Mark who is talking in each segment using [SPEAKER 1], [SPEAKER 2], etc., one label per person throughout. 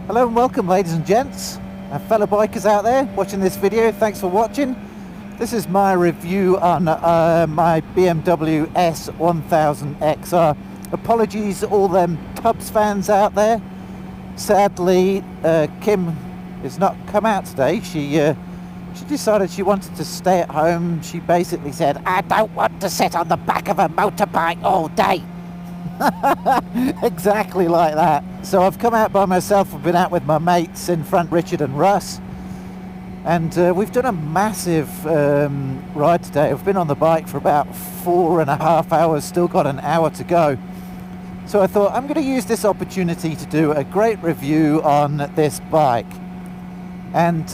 [SPEAKER 1] Hello and welcome, ladies and gents, and fellow bikers out there watching this video. Thanks for watching. This is my review on my BMW S1000xr. Apologies all them Tubbs fans out there. Sadly, Kim has not come out today. She decided she wanted to stay at home. She basically said, "I don't want to sit on the back of a motorbike all day." Exactly like that. So I've come out by myself. I've been out with my mates in front, Richard and Russ, and we've done a massive ride today. I've been on the bike for about 4.5 hours, still got an hour to go. So I thought I'm going to use this opportunity to do a great review on this bike. And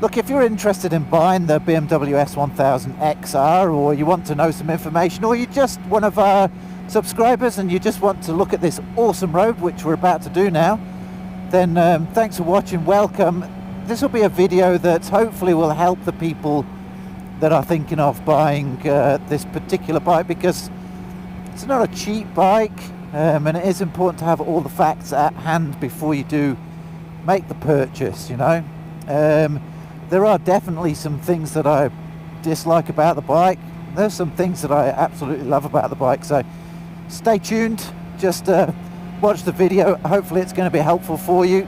[SPEAKER 1] look, if you're interested in buying the BMW S1000xr, or you want to know some information, or you're just one of our subscribers and you just want to look at this awesome road, which we're about to do now, then thanks for watching, welcome. This will be a video that hopefully will help the people that are thinking of buying this particular bike, because it's not a cheap bike, and it is important to have all the facts at hand before you do make the purchase, you know. There are definitely some things that I dislike about the bike. There's some things that I absolutely love about the bike, so stay tuned, just watch the video. Hopefully it's going to be helpful for you,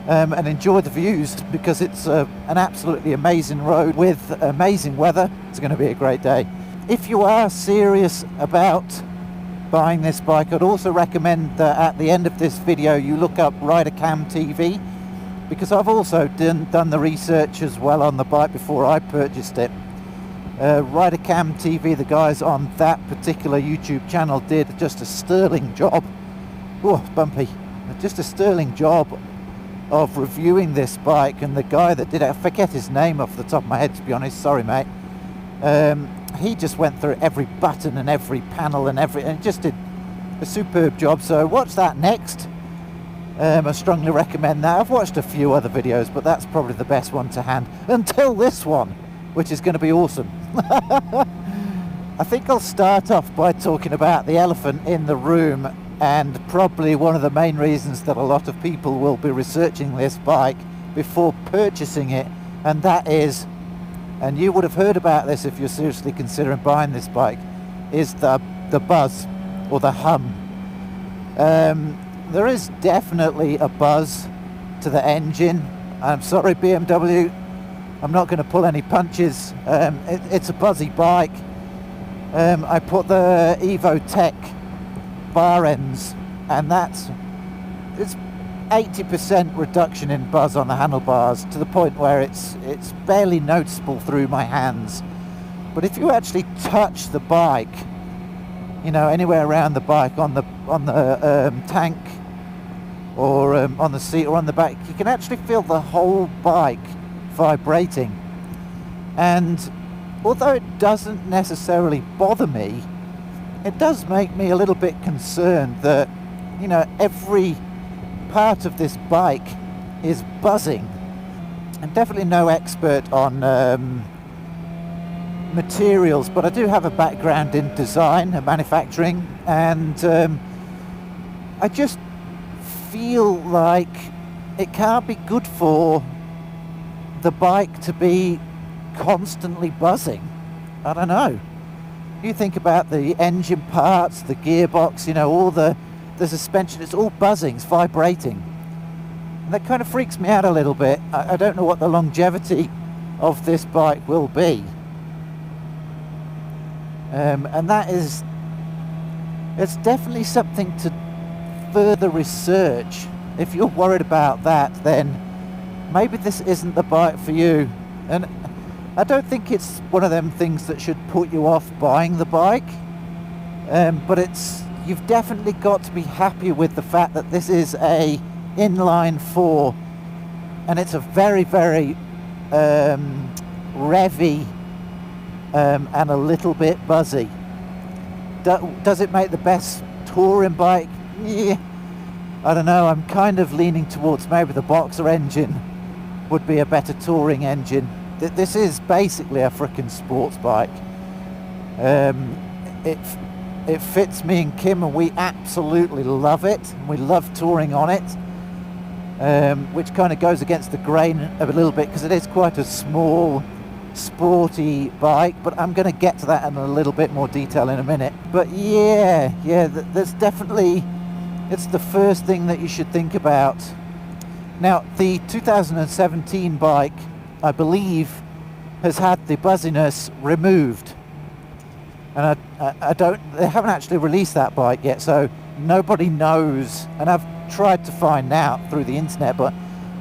[SPEAKER 1] and enjoy the views, because it's an absolutely amazing road with amazing weather. It's going to be a great day. If you are serious about buying this bike, I'd also recommend that at the end of this video you look up Ridercam TV, because I've also done the research as well on the bike before I purchased it. Ridercam TV, the guys on that particular YouTube channel did just a sterling job. Oh, bumpy. Just a sterling job of reviewing this bike, and the guy that did it, I forget his name off the top of my head, to be honest, sorry mate. He just went through every button and every panel and just did a superb job. So watch that next. I strongly recommend that. I've watched a few other videos, but that's probably the best one to hand until this one, which is going to be awesome. I think I'll start off by talking about the elephant in the room, and probably one of the main reasons that a lot of people will be researching this bike before purchasing it, and that is, and you would have heard about this if you're seriously considering buying this bike, is the buzz or the hum. There is definitely a buzz to the engine. I'm sorry BMW, I'm not going to pull any punches. It's a buzzy bike. I put the Evo Tech bar ends, and it's 80% reduction in buzz on the handlebars, to the point where it's barely noticeable through my hands. But if you actually touch the bike, you know, anywhere around the bike, on the tank, or on the seat or on the back, you can actually feel the whole bike vibrating. And although it doesn't necessarily bother me, it does make me a little bit concerned that, you know, every part of this bike is buzzing. I'm definitely no expert on materials, but I do have a background in design and manufacturing, and I just feel like it can't be good for the bike to be constantly buzzing. I don't know. You think about the engine parts, the gearbox, you know, all the suspension, it's all buzzing, it's vibrating. And that kind of freaks me out a little bit. I don't know what the longevity of this bike will be. And that is, it's definitely something to further research. If you're worried about that, then maybe this isn't the bike for you. And I don't think it's one of them things that should put you off buying the bike, but you've definitely got to be happy with the fact that this is a inline 4, and it's a very, very revvy and a little bit buzzy. Does it make the best touring bike? Yeah, I don't know. I'm kind of leaning towards maybe the Boxer engine would be a better touring engine. This is basically a frickin' sports bike. It fits me and Kim, and we absolutely love it. We love touring on it. which kind of goes against the grain a little bit because it is quite a small, sporty bike, but I'm going to get to that in a little bit more detail in a minute. But yeah, there's definitely, it's the first thing that you should think about. Now, the 2017 bike, I believe, has had the buzziness removed, and they haven't actually released that bike yet, so nobody knows, and I've tried to find out through the internet, but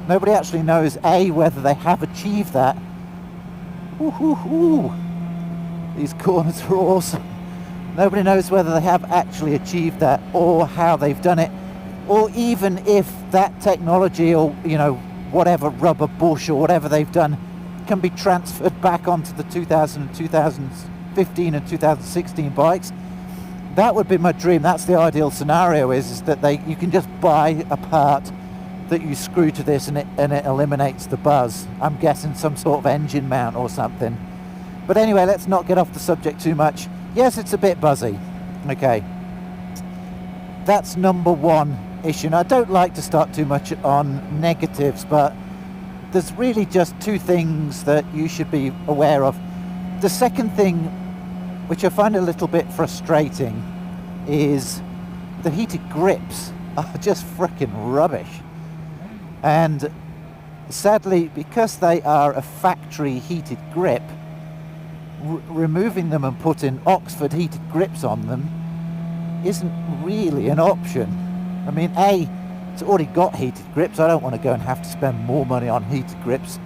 [SPEAKER 1] nobody actually knows whether they have achieved that. These corners are awesome. Nobody knows whether they have actually achieved that, or how they've done it, or even if that technology, or whatever rubber bush or whatever they've done, can be transferred back onto the 2015 and 2016 bikes. That would be my dream. That's the ideal scenario, is that you can just buy a part that you screw to this and it eliminates the buzz. I'm guessing some sort of engine mount or something. But anyway, let's not get off the subject too much. Yes, it's a bit buzzy. Okay. That's number one issue. And I don't like to start too much on negatives, but there's really just two things that you should be aware of. The second thing, which I find a little bit frustrating, is the heated grips are just freaking rubbish. And sadly, because they are a factory heated grip, removing them and putting Oxford heated grips on them isn't really an option. I mean, it's already got heated grips. I don't want to go and have to spend more money on heated grips.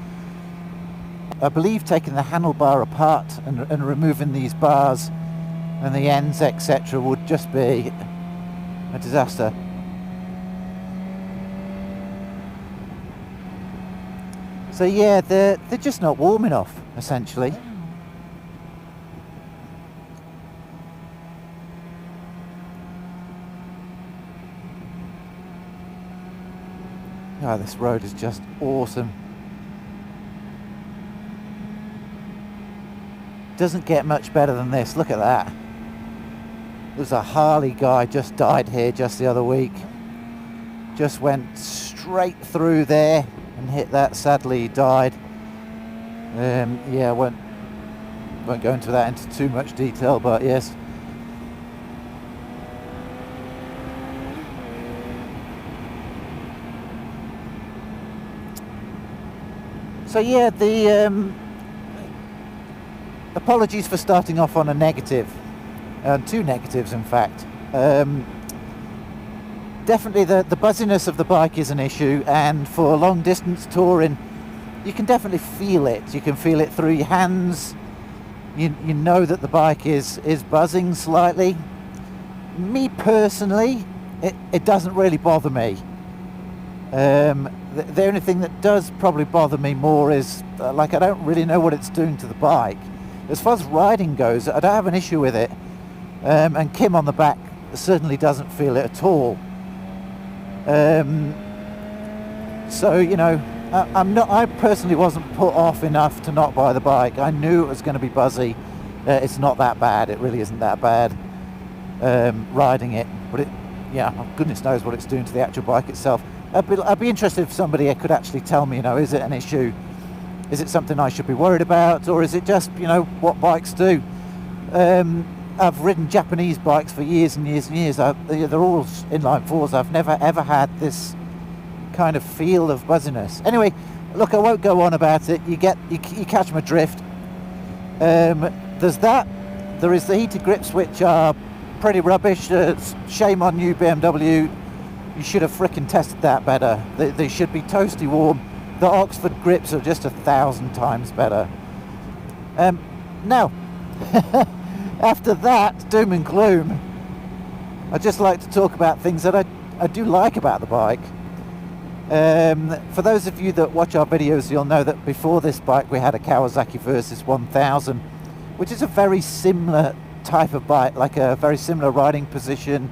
[SPEAKER 1] I believe taking the handlebar apart and removing these bars and the ends, etc., would just be a disaster. So yeah, they're just not warm enough, essentially. Oh, this road is just awesome. Doesn't get much better than this. Look at that. There's a Harley guy just died here just the other week. Just went straight through there and hit that. Sadly, he died. Yeah, I won't go into that into too much detail, but yes. So yeah, the apologies for starting off on a negative, two negatives in fact. Definitely the buzziness of the bike is an issue, and for long distance touring you can definitely feel it. You can feel it through your hands. You know that the bike is buzzing slightly. Me personally, it doesn't really bother me. The only thing that does probably bother me more is I don't really know what it's doing to the bike. As far as riding goes, I don't have an issue with it, and Kim on the back certainly doesn't feel it at all. So I personally wasn't put off enough to not buy the bike. I knew it was going to be buzzy. It's not that bad. It really isn't that bad riding it, but goodness knows what it's doing to the actual bike itself. I'd be interested if somebody could actually tell me, is it an issue? Is it something I should be worried about? Or is it just, what bikes do? I've ridden Japanese bikes for years and years and years. They're all inline fours. I've never ever had this kind of feel of buzziness. Anyway, look, I won't go on about it. You catch my drift. There's that. There is the heated grips, which are pretty rubbish. Shame on you, BMW. You should have frickin' tested that better. They should be toasty warm. The Oxford grips are just 1,000 times better. Now, after that doom and gloom, I'd just like to talk about things that I do like about the bike. For those of you that watch our videos, you'll know that before this bike we had a Kawasaki Versys 1000, which is a very similar type of bike, like a very similar riding position.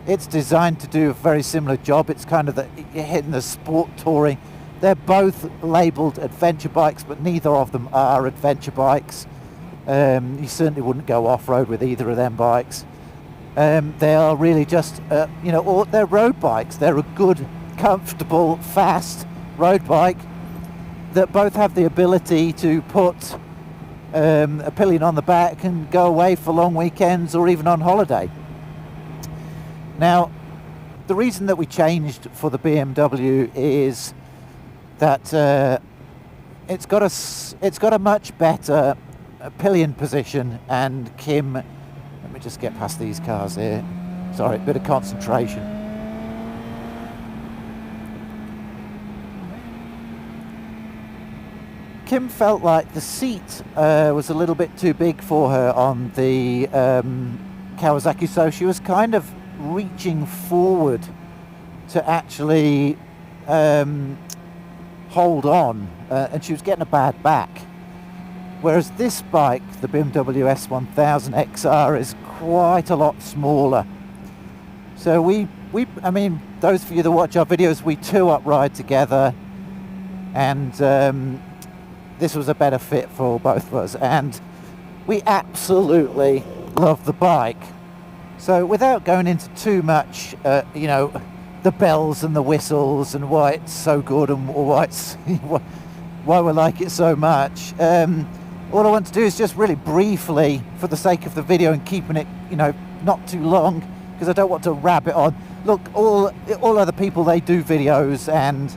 [SPEAKER 1] It's designed to do a very similar job. It's kind of you're hitting the sport touring. They're both labelled adventure bikes, but neither of them are adventure bikes. You certainly wouldn't go off-road with either of them bikes. They are really just, they're road bikes. They're a good comfortable, fast road bike that both have the ability to put a pillion on the back and go away for long weekends or even on holiday. Now, the reason that we changed for the BMW is that it's got a much better pillion position, and Kim, let me just get past these cars here, sorry, a bit of concentration. Kim felt like the seat was a little bit too big for her on the Kawasaki, so she was kind of reaching forward to actually hold on, and she was getting a bad back. Whereas this bike, the BMW S1000xr, is quite a lot smaller. So I mean, those of you that watch our videos, we two-up ride together, and this was a better fit for both of us, and we absolutely love the bike. So without going into too much, you know, the bells and the whistles and why it's so good and why it's why we like it so much, all I want to do is just really briefly, for the sake of the video and keeping it, you know, not too long, because I don't want to rabbit on. Look, all other people, they do videos and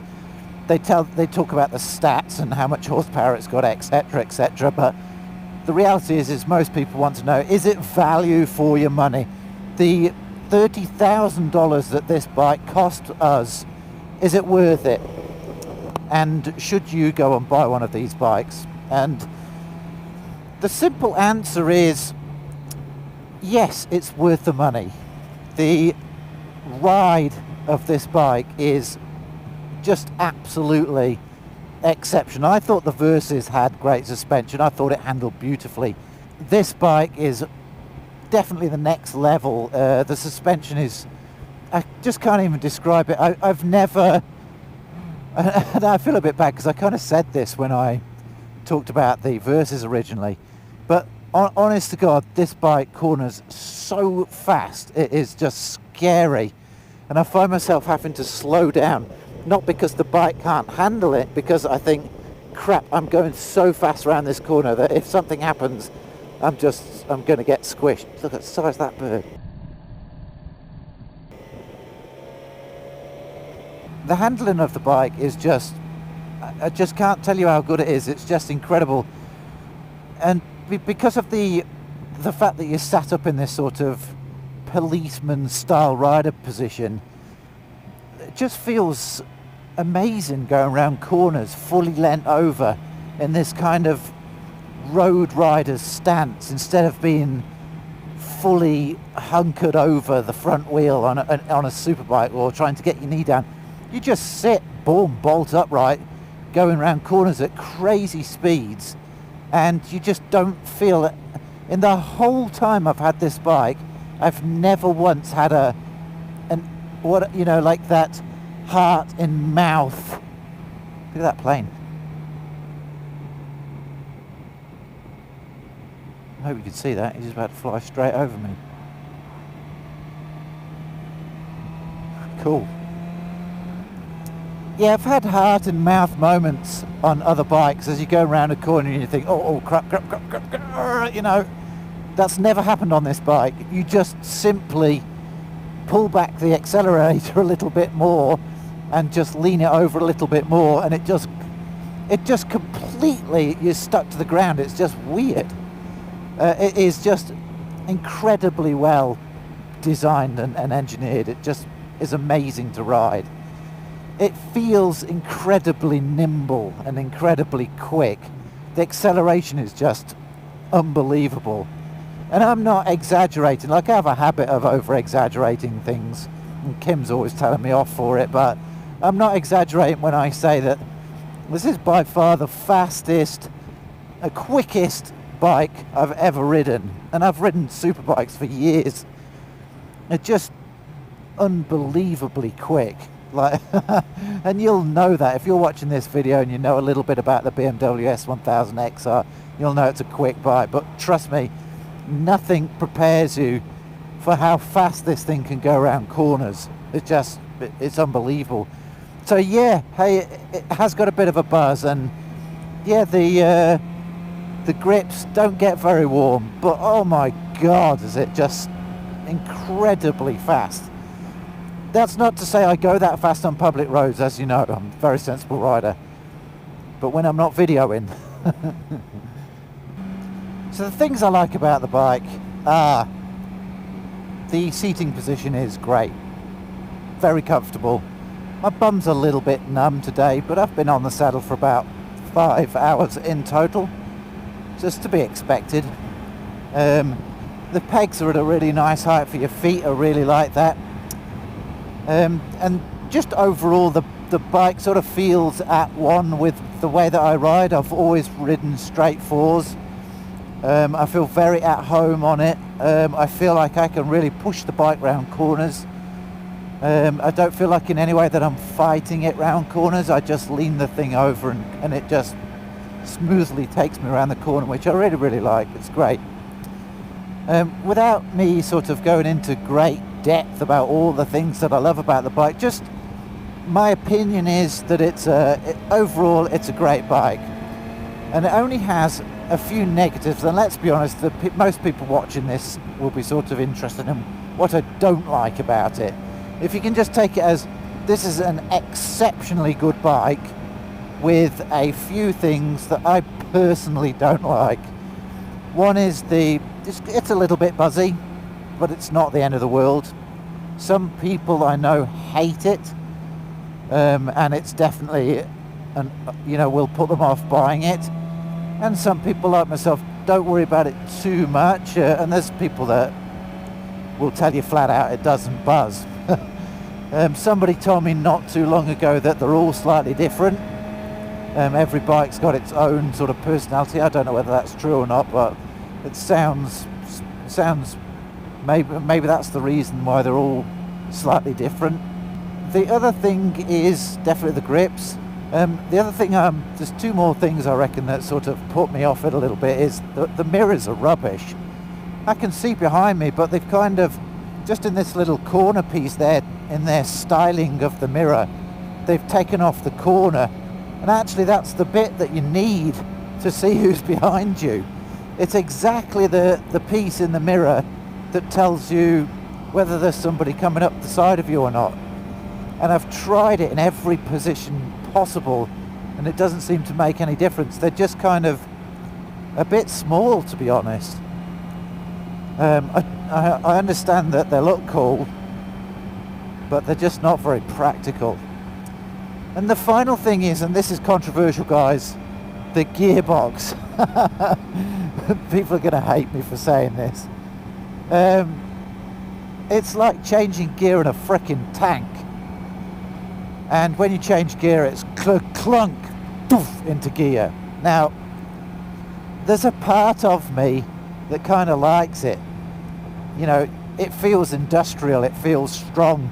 [SPEAKER 1] they talk about the stats and how much horsepower it's got, etc., etc. But the reality is most people want to know, is it value for your money? The $30,000 that this bike cost us, is it worth it? And should you go and buy one of these bikes? And the simple answer is yes, it's worth the money. The ride of this bike is just absolutely exceptional. I thought the Versys had great suspension. I thought it handled beautifully. This bike is definitely the next level. The suspension is, I just can't even describe it. I've never, and I feel a bit bad because I kind of said this when I talked about the Versys originally, but honest to God, this bike corners so fast, it is just scary, and I find myself having to slow down. Not because the bike can't handle it, because I think, crap, I'm going so fast around this corner that if something happens, I'm going to get squished. Look at the size of that bird. The handling of the bike is just, I just can't tell you how good it is. It's just incredible. And because of the fact that you're sat up in this sort of policeman style rider position, it just feels amazing going around corners fully leant over in this kind of road rider's stance, instead of being fully hunkered over the front wheel on a superbike or trying to get your knee down. You just sit boom, bolt upright, going around corners at crazy speeds, and you just don't feel it. In the whole time I've had this bike, I've never once had like that heart in mouth. Look at that plane. I hope you can see that. He's just about to fly straight over me. Cool. Yeah, I've had heart in mouth moments on other bikes as you go around a corner and you think, oh crap, you know. That's never happened on this bike. You just simply pull back the accelerator a little bit more and just lean it over a little bit more, and it just completely, you're stuck to the ground. It's just weird. It is just incredibly well designed and engineered. It just is amazing to ride. It feels incredibly nimble and incredibly quick. The acceleration is just unbelievable. And I'm not exaggerating. Like, I have a habit of over-exaggerating things, and Kim's always telling me off for it, but I'm not exaggerating when I say that this is by far the fastest, quickest bike I've ever ridden. And I've ridden superbikes for years. It's just unbelievably quick. Like, and you'll know that if you're watching this video and you know a little bit about the BMW S1000xr, you'll know it's a quick bike. But trust me, nothing prepares you for how fast this thing can go around corners. It's unbelievable. So yeah, hey, it has got a bit of a buzz, and yeah, the grips don't get very warm, but oh my god, is it just incredibly fast. That's not to say I go that fast on public roads, as you know, I'm a very sensible rider, but when I'm not videoing. So the things I like about the bike are the seating position is great, very comfortable. My bum's a little bit numb today, but I've been on the saddle for about 5 hours in total, just to be expected. The pegs are at a really nice height for your feet, I really like that. And just overall the bike sort of feels at one with the way that I ride. I've always ridden straight fours. I feel very at home on it. I feel like I can really push the bike round corners. I don't feel like in any way that I'm fighting it round corners. I just lean the thing over and it just smoothly takes me around the corner, which I really, really like. It's great. Without me sort of going into great depth about all the things that I love about the bike, just my opinion is that overall it's a great bike, and it only has a few negatives. And let's be honest, most people watching this will be sort of interested in what I don't like about it. If you can just take it as this is an exceptionally good bike with a few things that I personally don't like. One is it's a little bit buzzy, but it's not the end of the world. Some people I know hate it, and it's definitely, will put them off buying it. And some people like myself don't worry about it too much, and there's people that will tell you flat out it doesn't buzz. Somebody told me not too long ago that they're all slightly different. Every bike's got its own sort of personality. I don't know whether that's true or not, but it sounds maybe that's the reason why they're all slightly different. The other thing is definitely the grips. The other thing, there's two more things I reckon that sort of put me off it a little bit, is the mirrors are rubbish. I can see behind me, but they've kind of, just in this little corner piece there, in their styling of the mirror, they've taken off the corner, and actually that's the bit that you need to see who's behind you. It's exactly the piece in the mirror that tells you whether there's somebody coming up the side of you or not. And I've tried it in every position possible, and it doesn't seem to make any difference. They're just kind of a bit small, to be honest. I understand that they look cool, but they're just not very practical. And the final thing is, and this is controversial, guys, the gearbox. People are going to hate me for saying this. It's like changing gear in a frickin' tank. And when you change gear, it's clunk, doof, into gear. Now, there's a part of me that kind of likes it. You know, it feels industrial, it feels strong.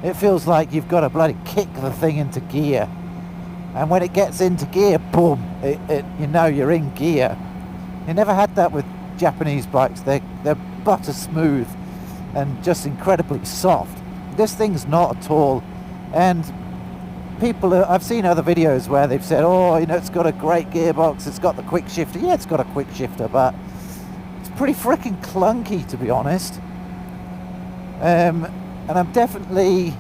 [SPEAKER 1] It feels like you've got to bloody kick the thing into gear. And when it gets into gear, boom, you're in gear. You never had that with Japanese bikes. They're butter smooth and just incredibly soft. This thing's not at all. And I've seen other videos where they've said, it's got a great gearbox, it's got the quick shifter. Yeah, it's got a quick shifter, but it's pretty freaking clunky, to be honest. And I'm definitely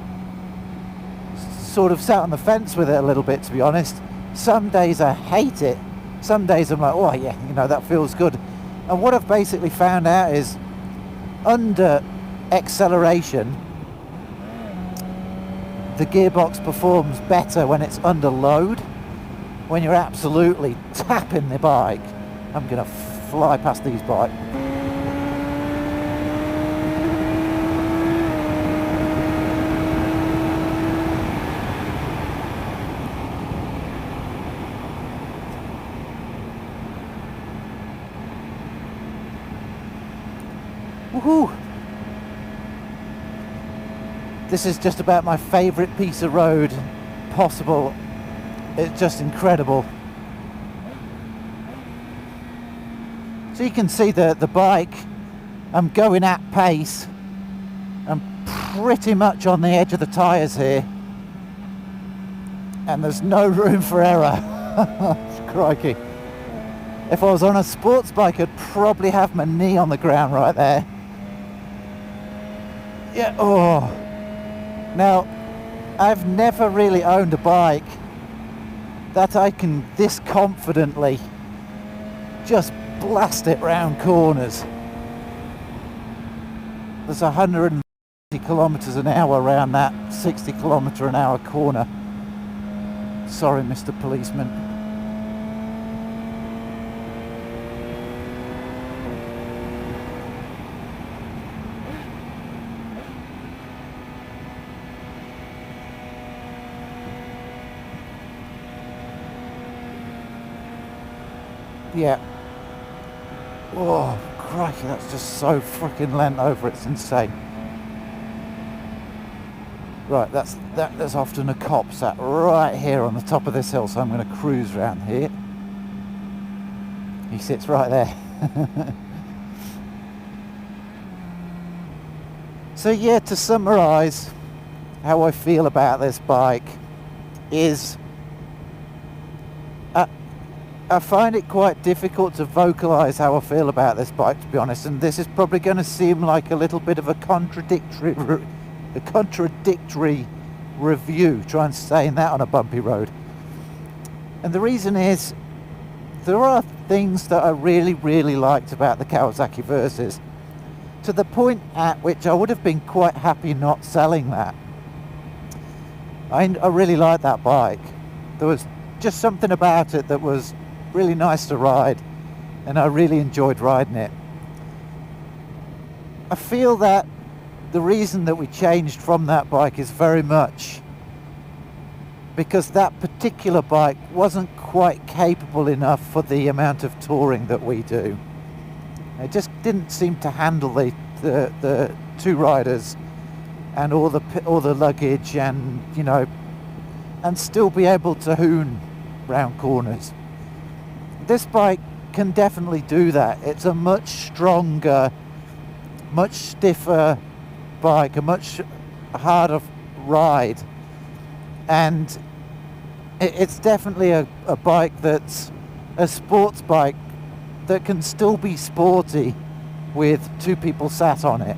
[SPEAKER 1] sort of sat on the fence with it a little bit, to be honest. Some days I hate it. Some days I'm like, oh yeah, that feels good. And what I've basically found out is under acceleration, the gearbox performs better when it's under load. When you're absolutely tapping the bike, I'm going to fly past these bikes. Woohoo! This is just about my favourite piece of road possible. It's just incredible. So you can see the bike, I'm going at pace. I'm pretty much on the edge of the tyres here. and there's no room for error. Crikey. If I was on a sports bike, I'd probably have my knee on the ground right there. Yeah, oh. Now, I've never really owned a bike that I can this confidently just blast it round corners. There's 150 kilometers an hour around that 60 kilometer an hour corner. Sorry, Mr. Policeman. Yeah. Oh, crikey, that's just so freaking lent over, it's insane. Right, there's often a cop sat right here on the top of this hill, so I'm going to cruise around here. He sits right there. So yeah, to summarise how I feel about this bike is I find it quite difficult to vocalise how I feel about this bike, to be honest, and this is probably going to seem like a little bit of a contradictory review, trying to saying that on a bumpy road. And the reason is, there are things that I really, really liked about the Kawasaki Versys, to the point at which I would have been quite happy not selling that. I really liked that bike. There was just something about it that was really nice to ride, and I really enjoyed riding it. I feel that the reason that we changed from that bike is very much because that particular bike wasn't quite capable enough for the amount of touring that we do. It just didn't seem to handle the two riders and all the luggage, and you know, and still be able to hoon round corners. This bike can definitely do that. It's a much stronger, much stiffer bike, a much harder ride, and it's definitely a bike that's a sports bike that can still be sporty with two people sat on it,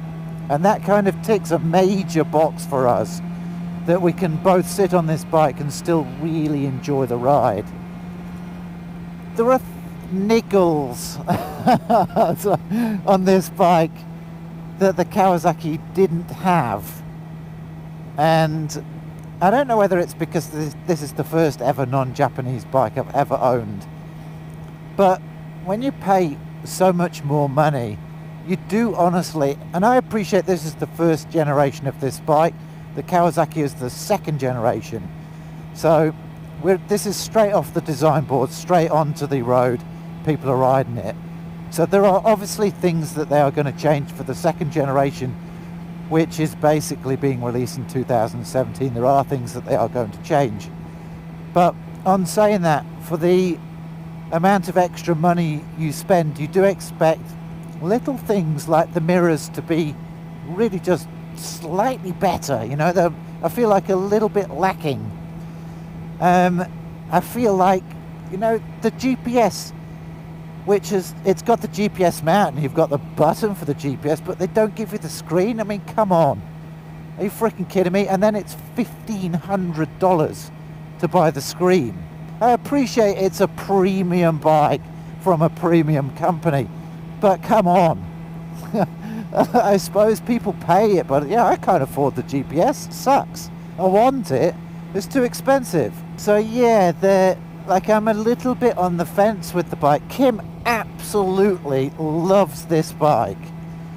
[SPEAKER 1] and that kind of ticks a major box for us, that we can both sit on this bike and still really enjoy the ride. There are niggles on this bike that the Kawasaki didn't have, and I don't know whether it's because this is the first ever non-Japanese bike I've ever owned, but when you pay so much more money, you do honestly, and I appreciate this is the first generation of this bike, the Kawasaki is the second generation, so this is straight off the design board, straight onto the road, people are riding it. So there are obviously things that they are going to change for the second generation, which is basically being released in 2017. There are things that they are going to change. But on saying that, for the amount of extra money you spend, you do expect little things like the mirrors to be really just slightly better. You know, I feel like a little bit lacking. I feel like, you know, the GPS, which is, it's got the GPS mount and you've got the button for the GPS, but they don't give you the screen. I mean, come on, are you freaking kidding me? And then it's $1,500 to buy the screen. I appreciate it's a premium bike from a premium company, but come on. I suppose people pay it, but yeah, I can't afford the GPS. It sucks. I want it. It's too expensive. So yeah, I'm a little bit on the fence with the bike. Kim absolutely loves this bike.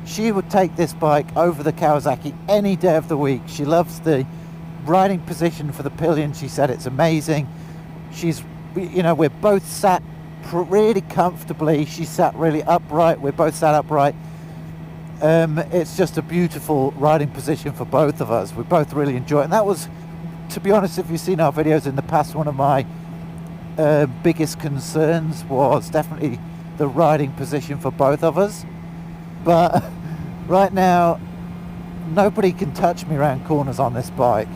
[SPEAKER 1] She would take this bike over the Kawasaki any day of the week. She loves the riding position for the pillion. She said it's amazing. We're both sat really comfortably. She sat really upright. We're both sat upright. It's just a beautiful riding position for both of us. We both really enjoy it. And that was, to be honest, if you've seen our videos in the past, one of my biggest concerns was definitely the riding position for both of us. But right now, nobody can touch me around corners on this bike.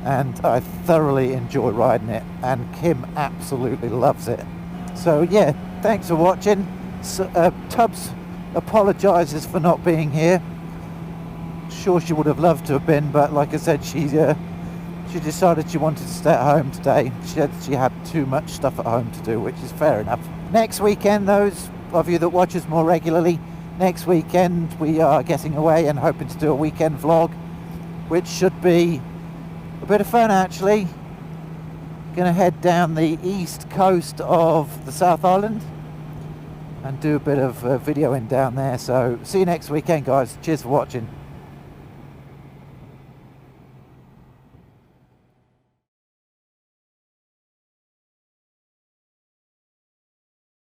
[SPEAKER 1] and I thoroughly enjoy riding it, and Kim absolutely loves it. So yeah, thanks for watching. Tubbs apologises for not being here. Sure, she would have loved to have been, but like I said, she decided she wanted to stay at home today. She said she had too much stuff at home to do, which is fair enough. Next weekend, those of you that watch us more regularly, next weekend we are getting away and hoping to do a weekend vlog, which should be a bit of fun actually. Gonna head down the east coast of the South Island and do a bit of videoing down there. So see you next weekend, guys. Cheers for watching.